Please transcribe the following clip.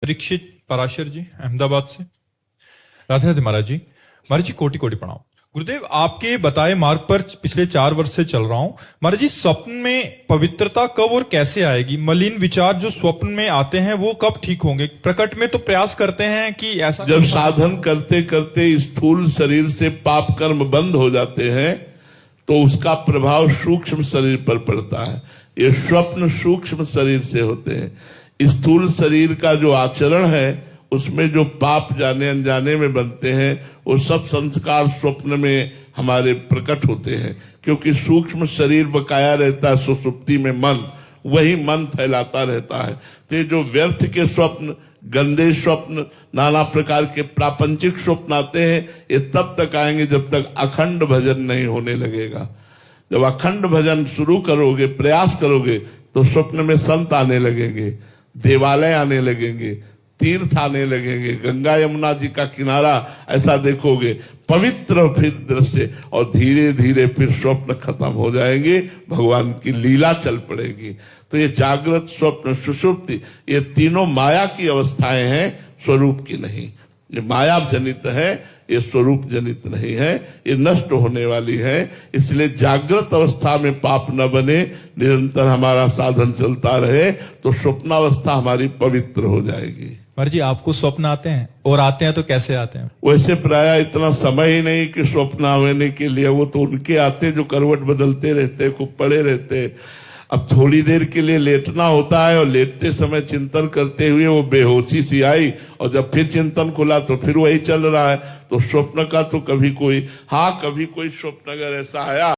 परीक्षित पराशर जी अहमदाबाद से। राधे राधे महाराज जी। महाराज जी कोटि कोटि प्रणाम। गुरुदेव आपके बताए मार्ग पर पिछले 4 वर्ष से चल रहा हूं। महाराज जी स्वप्न में पवित्रता कब और कैसे आएगी? मलिन विचार जो स्वप्न में आते हैं वो कब ठीक होंगे? प्रकट में तो प्रयास करते हैं कि ऐसा, जब साधन करते करते स्थूल शरीर से पाप कर्म बंद हो जाते हैं तो उसका प्रभाव सूक्ष्म शरीर पर पड़ता है। ये स्वप्न सूक्ष्म शरीर से होते हैं। स्थूल शरीर का जो आचरण है उसमें जो पाप जाने अनजाने में बनते हैं वो सब संस्कार स्वप्न में हमारे प्रकट होते हैं, क्योंकि सूक्ष्म शरीर बकाया रहता है सुषुप्ति में मन, वही मन फैलाता रहता है। तो ये जो व्यर्थ के स्वप्न, गंदे स्वप्न, नाना प्रकार के प्रापंचिक स्वप्न आते हैं, ये तब तक आएंगे जब तक अखंड भजन नहीं होने लगेगा। जब अखंड भजन शुरू करोगे, प्रयास करोगे, तो स्वप्न में संत आने लगेंगे, देवालय आने लगेंगे, तीर्थ आने लगेंगे, गंगा यमुना जी का किनारा ऐसा देखोगे, पवित्र फिर दृश्य, और धीरे धीरे फिर स्वप्न खत्म हो जाएंगे, भगवान की लीला चल पड़ेगी। तो ये जागृत, स्वप्न, सुषुप्ति, ये तीनों माया की अवस्थाएं हैं, स्वरूप की नहीं। ये माया जनित है, ये स्वरूप जनित नहीं है, ये नष्ट होने वाली है। इसलिए जागृत अवस्था में पाप न बने, निरंतर हमारा साधन चलता रहे, तो स्वप्नावस्था हमारी पवित्र हो जाएगी। महाराज जी आपको स्वप्न आते हैं, और आते हैं तो कैसे आते हैं? वैसे प्राय इतना समय ही नहीं कि स्वप्न आने के लिए, वो तो उनके आते जो करवट बदलते रहते, खूब पड़े रहते। अब थोड़ी देर के लिए लेटना होता है, और लेटते समय चिंतन करते हुए वो बेहोशी सी आई, और जब फिर चिंतन खुला तो फिर वही चल रहा है। तो स्वप्न का तो कभी कोई स्वप्न अगर ऐसा आया